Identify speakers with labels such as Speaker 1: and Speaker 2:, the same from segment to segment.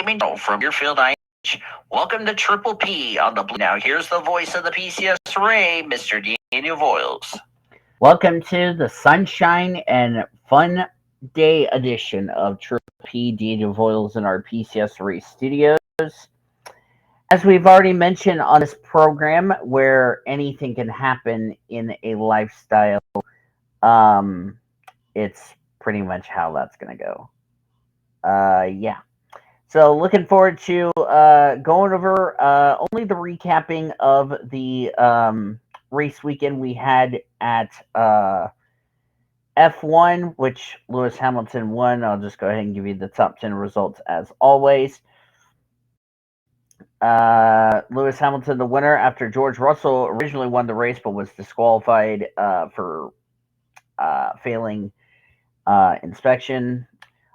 Speaker 1: Gaming from Deerfield, IH. Welcome to Triple P on the Blue. Now, here's the voice of the PCS Ray, Mr. Daniel Voiles.
Speaker 2: Welcome to the Sunshine and Fun Day edition of Triple P Daniel Voiles in our PCS Ray studios. As we've already mentioned on this program, where anything can happen in a lifestyle, it's pretty much how that's going to go. Yeah. So looking forward to going over only the recapping of the race weekend we had at F1, which Lewis Hamilton won. I'll just go ahead and give you the top 10 results as always. Lewis Hamilton, the winner, after George Russell originally won the race but was disqualified for failing inspection.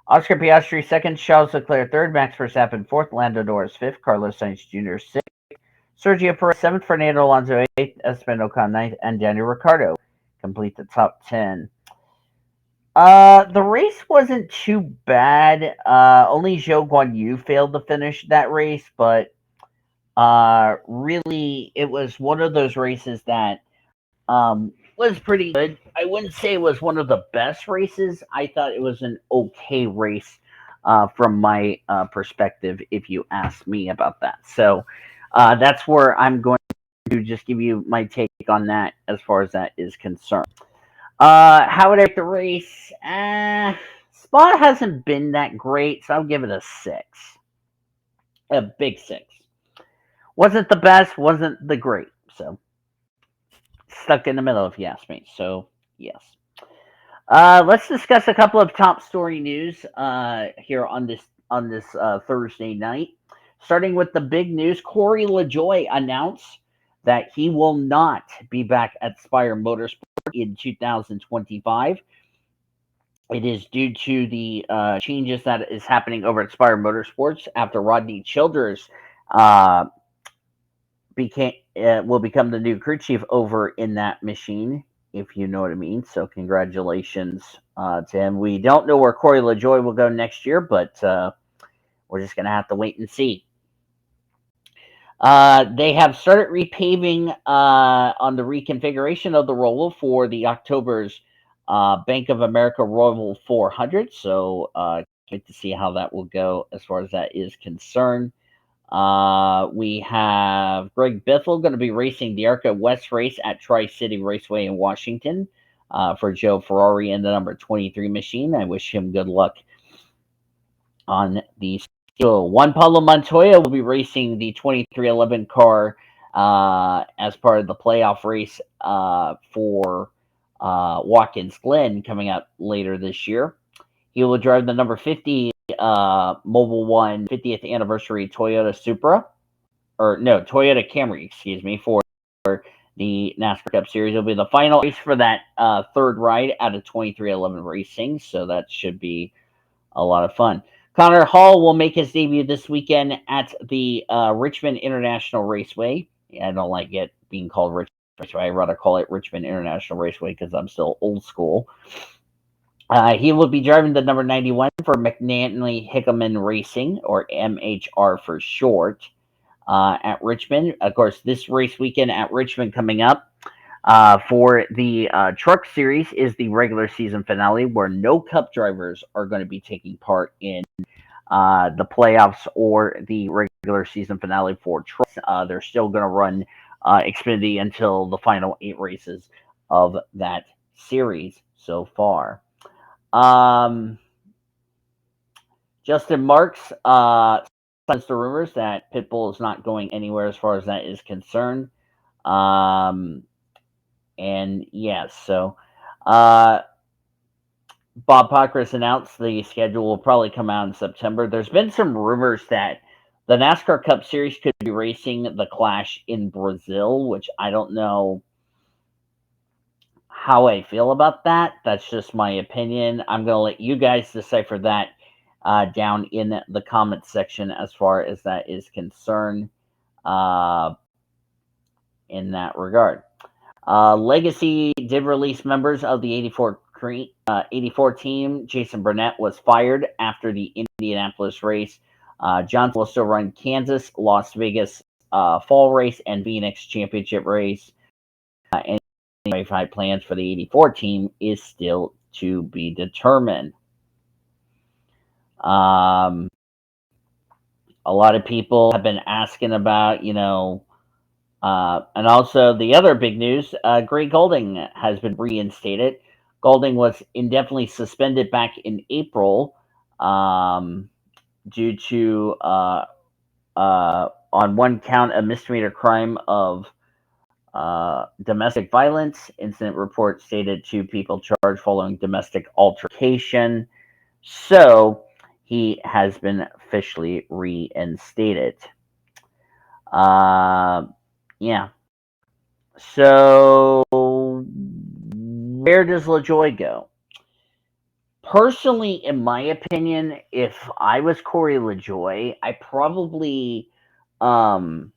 Speaker 2: Oscar Piastri second, Charles Leclerc third, Max Verstappen fourth, Lando Norris fifth, Carlos Sainz Jr. sixth, Sergio Perez seventh, Fernando Alonso eighth, Esteban Ocon ninth, and Daniel Ricciardo complete the top 10. The race wasn't too bad. Only Zhou Guanyu failed to finish that race, but really, it was one of those races that was pretty good. I wouldn't say it was one of the best races. I thought it was an okay race from my perspective, if you ask me about that. So that's where I'm going to just give you my take on that as far as that is concerned. How would I rate the race? Spa hasn't been that great, so I'll give it a 6. A big 6. Wasn't the best, wasn't the great. So stuck in the middle, if you ask me. So yes. Let's discuss a couple of top story news here on this Thursday night. Starting with the big news, Corey LaJoie announced that he will not be back at Spire Motorsport in 2025. It is due to the changes that is happening over at Spire Motorsports after Rodney Childers will become the new crew chief over in that machine, if you know what I mean. So congratulations to him. We don't know where Corey LaJoie will go next year, but we're just going to have to wait and see. They have started repaving on the reconfiguration of the Roval for the October's Bank of America Roval 400. So wait to see how that will go as far as that is concerned. We have Greg Biffle going to be racing the ARCA West race at Tri-City Raceway in Washington for Joe Ferrari in the number 23 machine. I wish him good luck on the schedule. Juan Pablo Montoya will be racing the 2311 car as part of the playoff race for Watkins Glen coming up later this year. He will drive the number 50 Mobil 1 50th anniversary Toyota Camry, excuse me, for the NASCAR Cup Series. It'll be the final race for that third ride out of 2311 Racing, so that should be a lot of fun. Connor Hall will make his debut this weekend at the Richmond International Raceway. I don't like it being called Richmond Raceway. I'd rather call it Richmond International Raceway because I'm still old school. He will be driving the number 91 for McNally Hickman Racing, or MHR for short, at Richmond. Of course, this race weekend at Richmond coming up for the Truck Series is the regular season finale, where no Cup drivers are going to be taking part in the playoffs or the regular season finale for trucks. They're still going to run Xfinity until the final 8 races of that series so far. Justin Marks sends the rumors that Pitbull is not going anywhere as far as that is concerned. And yes, so Bob Pockrass announced the schedule will probably come out in September. There's been some rumors that the NASCAR Cup Series could be racing the Clash in Brazil, which I don't know how I feel about that. That's just my opinion. I'm going to let you guys decipher that down in the comments section as far as that is concerned in that regard. Legacy did release members of the 84 team. Jason Burnett was fired after the Indianapolis race Johnson will still run Kansas, Las Vegas fall race, and Phoenix championship race. And 25 plans for the 84 team is still to be determined. A lot of people have been asking about, and also the other big news, Greg Golding has been reinstated. Golding was indefinitely suspended back in April due to, on one count, a misdemeanor crime of domestic violence. Incident report stated 2 people charged following domestic altercation. So he has been officially reinstated. Yeah. So where does LaJoy go? Personally, in my opinion, if I was Corey LaJoy, I probably go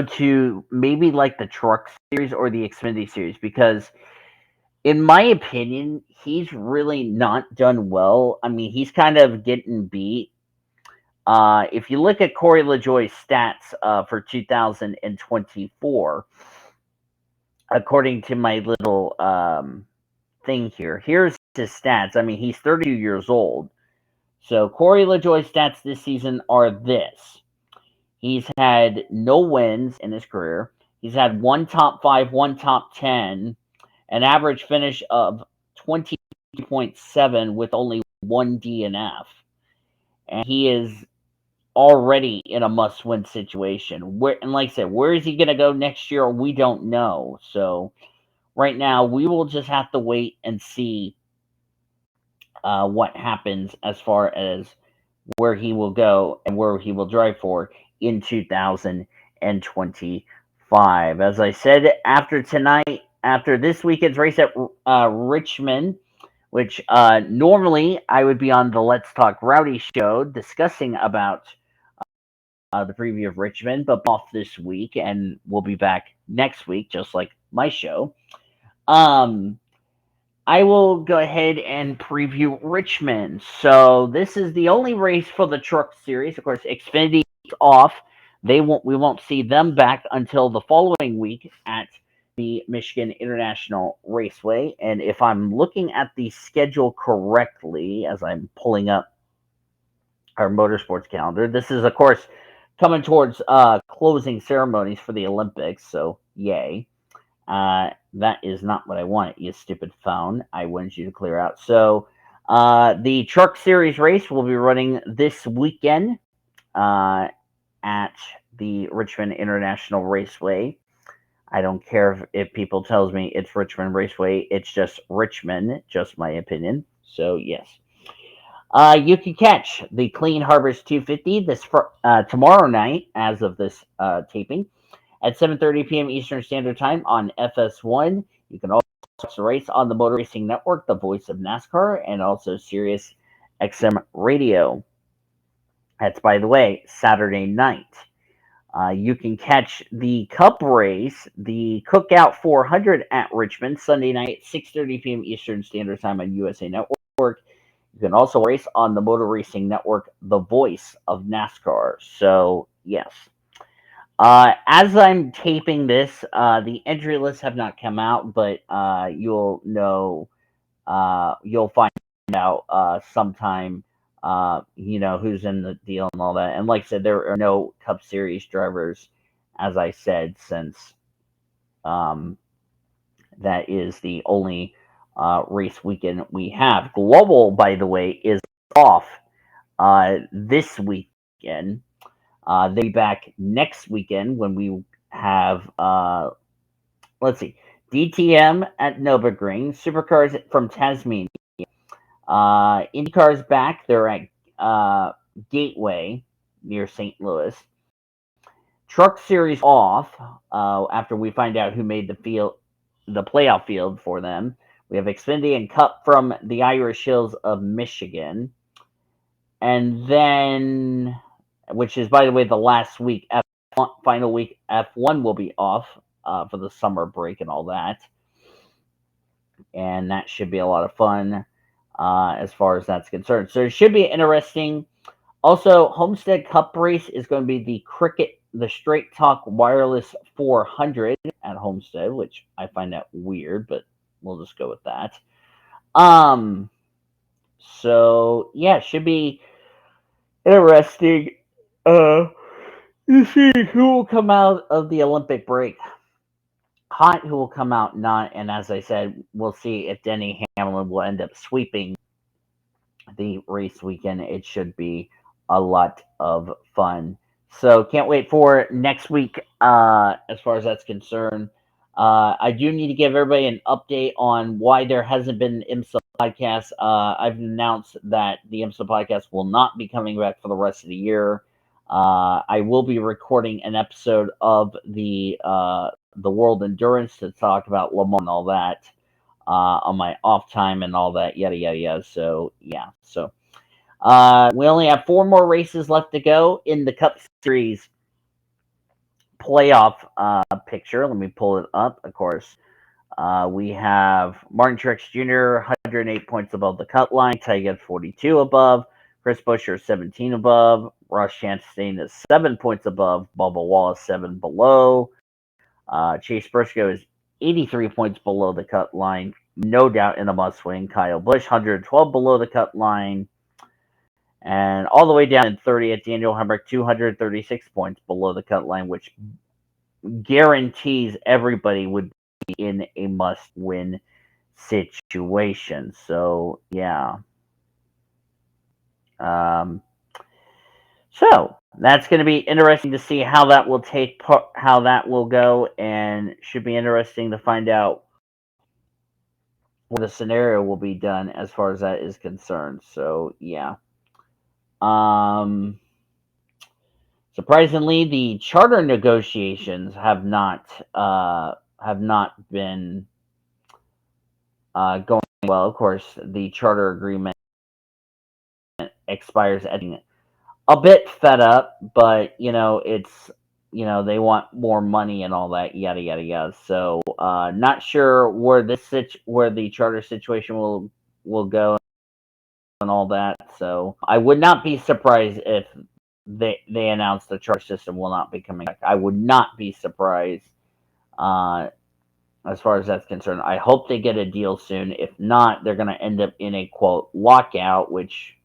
Speaker 2: to maybe like the Truck Series or the Xfinity Series, because in my opinion, he's really not done well. I mean, he's kind of getting beat. If you look at Corey LaJoy's stats for 2024, according to my little thing here, here's his stats. I mean, he's 32 years old. So Corey LaJoy's stats this season are this. He's had no wins in his career. He's had 1 top 5, 1 top 10, an average finish of 20.7 with only 1 DNF. And he is already in a must-win situation. And like I said, where is he going to go next year? We don't know. So right now, we will just have to wait and see what happens as far as where he will go and where he will drive for in 2025. As I said, after this weekend's race at Richmond, which normally I would be on the Let's Talk Rowdy show discussing about the preview of Richmond, but off this week, and we'll be back next week, just like my show. I will go ahead and preview Richmond. So this is the only race for the Truck Series. Of course, Xfinity is off. We won't see them back until the following week at the Michigan International Raceway. And if I'm looking at the schedule correctly, as I'm pulling up our motorsports calendar, this is, of course, coming towards closing ceremonies for the Olympics. So yay. That is not what I want, you stupid phone. I wanted you to clear out. So, the Truck Series race will be running this weekend at the Richmond International Raceway. I don't care if people tells me it's Richmond Raceway. It's just Richmond, just my opinion. So, yes. You can catch the Clean Harbors 250 tomorrow night, as of this taping, at 7:30 p.m. Eastern Standard Time on FS1. You can also watch the race on the Motor Racing Network, the voice of NASCAR, and also Sirius XM Radio. That's, by the way, Saturday night. You can catch the Cup race, the Cookout 400 at Richmond, Sunday night, 6:30 p.m. Eastern Standard Time on USA Network. You can also race on the Motor Racing Network, the voice of NASCAR. So, yes. As I'm taping this, the entry lists have not come out, but you'll find out sometime, who's in the deal and all that. And like I said, there are no Cup Series drivers, as I said, since that is the only race weekend we have. Global, by the way, is off this weekend. They'll be back next weekend when we have, DTM at Nürburgring, Supercars from Tasmania. IndyCar's back. They're at Gateway near St. Louis. Truck Series off after we find out who made the playoff field for them. We have Xfinity and Cup from the Irish Hills of Michigan. And then, which is, by the way, the last week, final week, F1 will be off for the summer break and all that. And that should be a lot of fun as far as that's concerned. So it should be interesting Also, Homestead Cup race is going to be the Straight Talk Wireless 400 at Homestead, which I find that weird, but we'll just go with that. Um, so yeah, should be interesting. To see who will come out of the Olympic break hot, who will come out not, and as I said, we'll see if Denny Hamlin will end up sweeping the race weekend. It should be a lot of fun. So can't wait for next week. As far as that's concerned, I do need to give everybody an update on why there hasn't been IMSA podcast. I've announced that the IMSA podcast will not be coming back for the rest of the year. I will be recording an episode of the World Endurance to talk about Le Mans and all that on my off time and all that, yada yada yada. So yeah, so we only have 4 more races left to go in the Cup Series playoff picture. Let me pull it up. Of course, we have Martin Truex Jr. 108 points above the cut line. Tiger 42 above. Chris Buescher 17 above. Ross Chastain is 7 points above. Bubba Wallace 7 below. Chase Briscoe is 83 points below the cut line. No doubt in a must win. Kyle Busch 112 below the cut line. And all the way down in 30th, Daniel Hemrick 236 points below the cut line, which guarantees everybody would be in a must win situation. So yeah. So that's going to be interesting to see how that will how that will go, and should be interesting to find out what the scenario will be done as far as that is concerned. So yeah. Surprisingly, the charter negotiations have not been going well. Of course, the charter agreement expires at a bit fed up, but it's they want more money and all that yada yada yada. So not sure where where the charter situation will go and all that. So I would not be surprised if they announce the charter system will not be coming back. I would not be surprised as far as that's concerned. I hope they get a deal soon. If not, they're going to end up in a quote lockout, which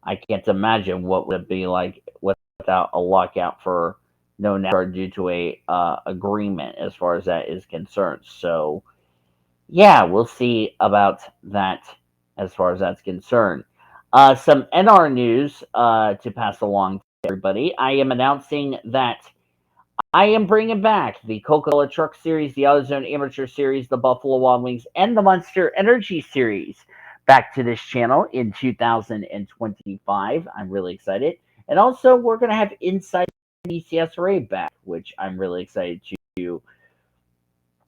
Speaker 2: I can't imagine what would it be like without a lockout for no NASCAR due to a agreement as far as that is concerned. So yeah, we'll see about that as far as that's concerned. Some NR news to pass along to everybody. I am announcing that I am bringing back the Coca-Cola Truck Series, the AutoZone Amateur Series, the Buffalo Wild Wings, and the Monster Energy Series back to this channel in 2025. I'm really excited. And also, we're going to have Inside PCS Ray back, which I'm really excited to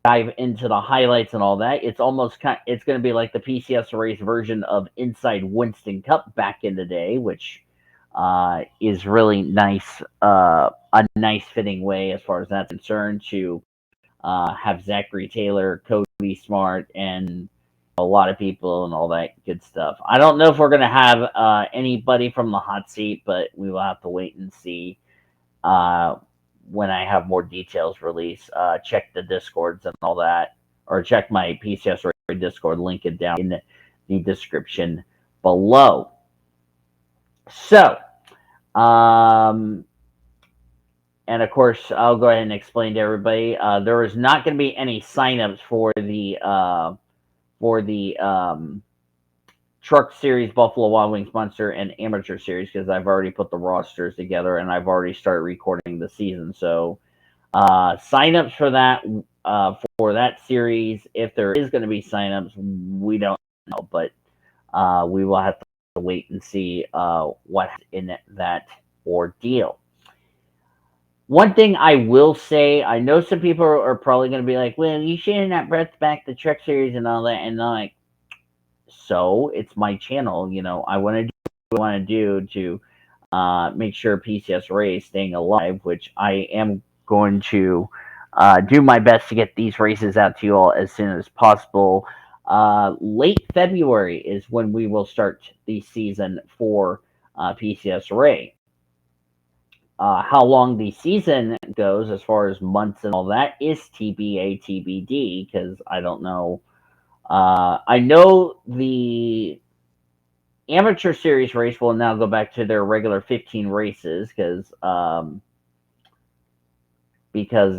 Speaker 2: dive into the highlights and all that. It's it's going to be like the PCS Race version of Inside Winston Cup back in the day, which is really nice, a nice fitting way as far as that's concerned to have Zachary Taylor, Cody Smart, and a lot of people and all that good stuff. I don't know if we're going to have anybody from the hot seat, but we will have to wait and see when I have more details released. Check the Discords and all that, or check my PCS Radio Discord, link it down in the description below. So, and of course, I'll go ahead and explain to everybody. There is not going to be any signups for the Truck Series, Buffalo Wild Wings, Monster, and Amateur Series because I've already put the rosters together and I've already started recording the season. So, signups for that series, if there is going to be signups, we don't know, but we will have to wait and see what's in that ordeal. One thing I will say, I know some people are probably going to be like, well, you shouldn't have brought back the Truck Series and all that, and I'm like, so it's my channel, I want to do what I want to do to make sure PCS Ray is staying alive, which I am going to do my best to get these races out to you all as soon as possible. Late February is when we will start the season for PCS array. How long the season goes, as far as months and all that, is TBA TBD, because I don't know. I know the amateur series race will now go back to their regular 15 races, because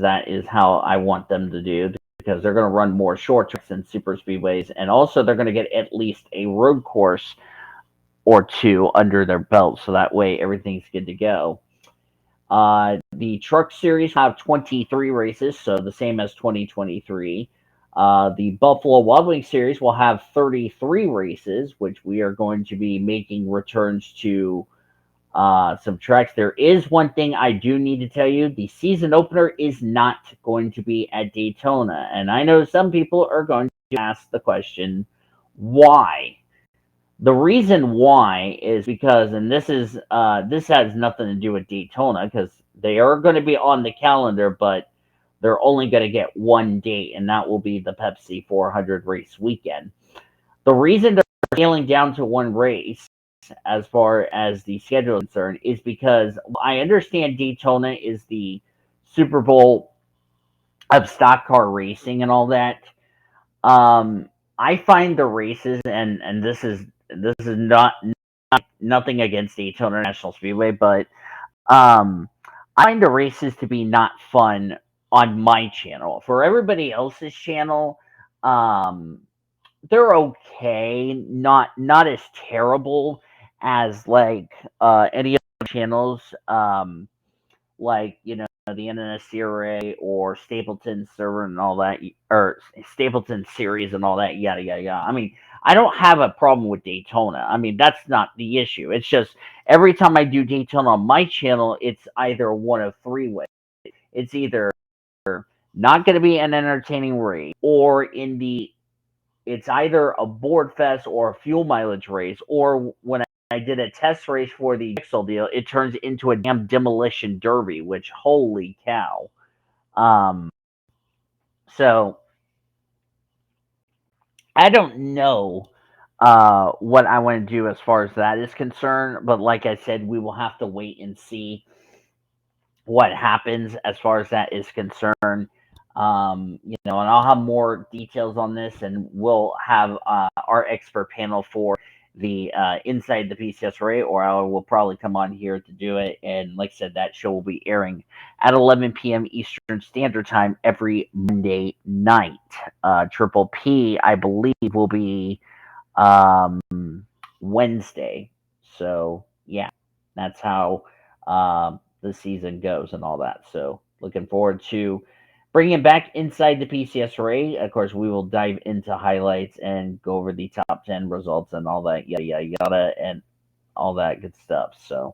Speaker 2: that is how I want them to do, because they're going to run more short tracks than super speedways, and also they're going to get at least a road course or two under their belt, so that way everything's good to go. The truck series have 23 races, so the same as 2023. The Buffalo Wild Wings series will have 33 races, which we are going to be making returns to some tracks. There is one thing I do need to tell you: the season opener is not going to be at Daytona, and I know some people are going to ask the question, why? The reason why is because, and this has nothing to do with Daytona, because they are going to be on the calendar, but they're only going to get one date, and that will be the Pepsi 400 race weekend. The reason they're scaling down to one race, as far as the schedule is concerned, is because I understand Daytona is the Super Bowl of stock car racing and all that. I find the races, and this is not nothing against Daytona National Speedway, but I find the races to be not fun on my channel. For everybody else's channel, um, they're okay, not as terrible as like any other channels, like the NNSC array or Stapleton server and all that, or Stapleton series and all that, yada yada yada. I mean, I don't have a problem with Daytona. I mean, that's not the issue. It's just every time I do Daytona on my channel, it's either one of three ways. It's either not going to be an entertaining race, or it's either a board fest or a fuel mileage race, or when I did a test race for the Pixel deal, it turns into a damn demolition derby, which holy cow. Um, so I don't know what I want to do as far as that is concerned, but like I said, we will have to wait and see what happens as far as that is concerned. And I'll have more details on this, and we'll have our expert panel for the inside the PCS array, or I will probably come on here to do it. And like I said, that show will be airing at 11 p.m. Eastern Standard Time every Monday night. Triple P, I believe, will be um, Wednesday. So yeah, that's how the season goes and all that. So looking forward to bringing back inside the PCS array. Of course, we will dive into highlights and go over the top 10 results and all that yada yada yada and all that good stuff. So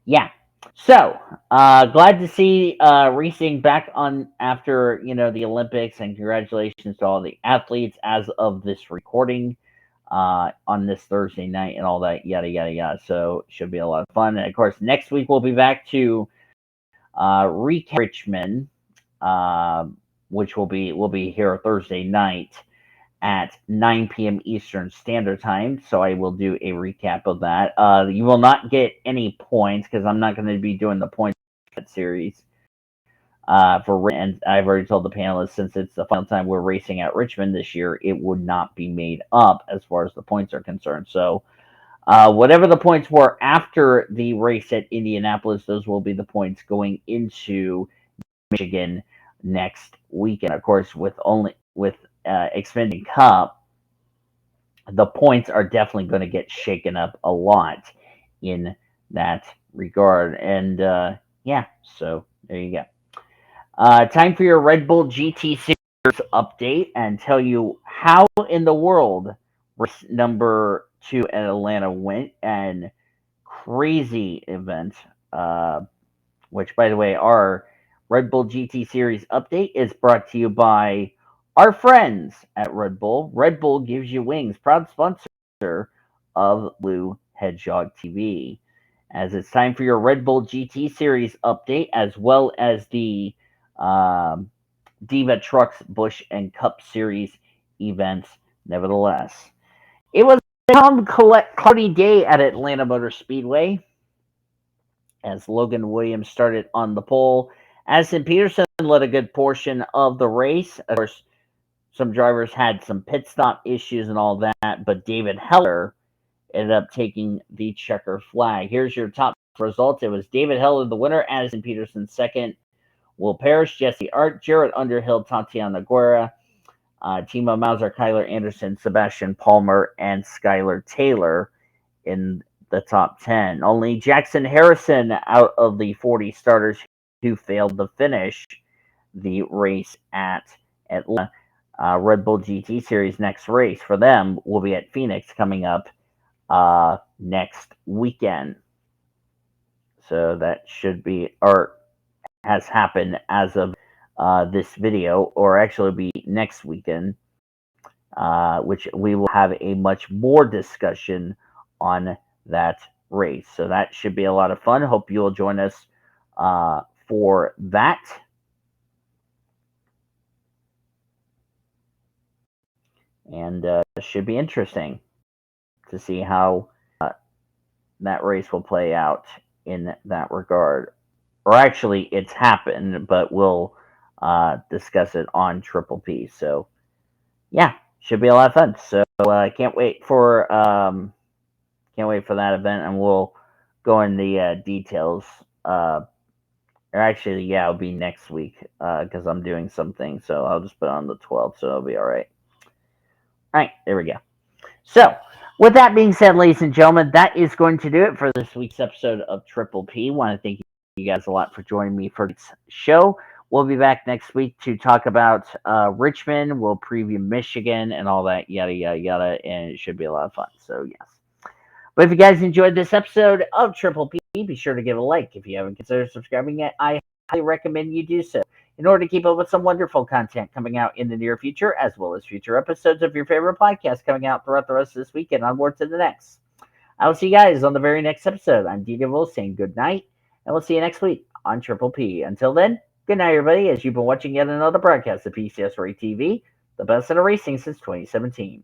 Speaker 2: yeah. So, glad to see racing back on after the Olympics, and congratulations to all the athletes as of this recording on this Thursday night and all that yada yada yada. So, should be a lot of fun. And of course, next week we'll be back to recap Richmond, which will be here Thursday night at 9 p.m. Eastern Standard Time. So I will do a recap of that. You will not get any points, because I'm not going to be doing the points series and I've already told the panelists, since it's the final time we're racing at Richmond this year, it would not be made up as far as the points are concerned. So whatever the points were after the race at Indianapolis, those will be the points going into Michigan next weekend. Of course, with Xfinity Cup, the points are definitely going to get shaken up a lot in that regard. And yeah, so there you go. Time for your Red Bull GT Series update, and tell you how in the world race number 2 at Atlanta went. And crazy event, which, by the way, our Red Bull GT Series update is brought to you by our friends at Red Bull. Red Bull gives you wings, proud sponsor of Blue Hedgehog TV. As it's time for your Red Bull GT Series update, as well as the Diva Trucks Busch and Cup Series events. Nevertheless, it was calm, cloudy day at Atlanta Motor Speedway as Logan Williams started on the pole. Addison Peterson led a good portion of the race. Of course, some drivers had some pit stop issues and all that, but David Heller ended up taking the checker flag. Here's your top results. It was David Heller, the winner, Addison Peterson second, Will Parrish, Jesse Art, Jarrett Underhill, Tatiana Guerra, Timo Mauser, Kyler Anderson, Sebastian Palmer, and Skylar Taylor in the top 10. Only Jackson Harrison out of the 40 starters who failed to finish the race at Atlanta. Red Bull GT Series next race for them will be at Phoenix coming up next weekend. So that should be, or has happened as of this video, or actually be next weekend, which we will have a much more discussion on that race. So that should be a lot of fun. Hope you will join us for that. And it should be interesting to see how that race will play out in that regard. Or actually, it's happened, but we'll discuss it on Triple P. So, yeah, should be a lot of fun. So, can't wait for that event, and we'll go in the details. Or actually, yeah, it'll be next week because I'm doing something. So I'll just put it on the 12th, so it'll be all right. All right, there we go. So, with that being said, ladies and gentlemen, that is going to do it for this week's episode of Triple P. Want to thank you guys a lot for joining me for this show. We'll be back next week to talk about Richmond. We'll preview Michigan and all that, yada, yada, yada, and it should be a lot of fun. So, yes. But if you guys enjoyed this episode of Triple P, be sure to give a like. If you haven't considered subscribing yet, I highly recommend you do so in order to keep up with some wonderful content coming out in the near future, as well as future episodes of your favorite podcast coming out throughout the rest of this week and onward to the next. I will see you guys on the very next episode. I'm Dieter Wolf saying good night, and we'll see you next week on Triple P. Until then, good night, everybody, as you've been watching yet another broadcast of PCS Ray TV, the best of the racing since 2017.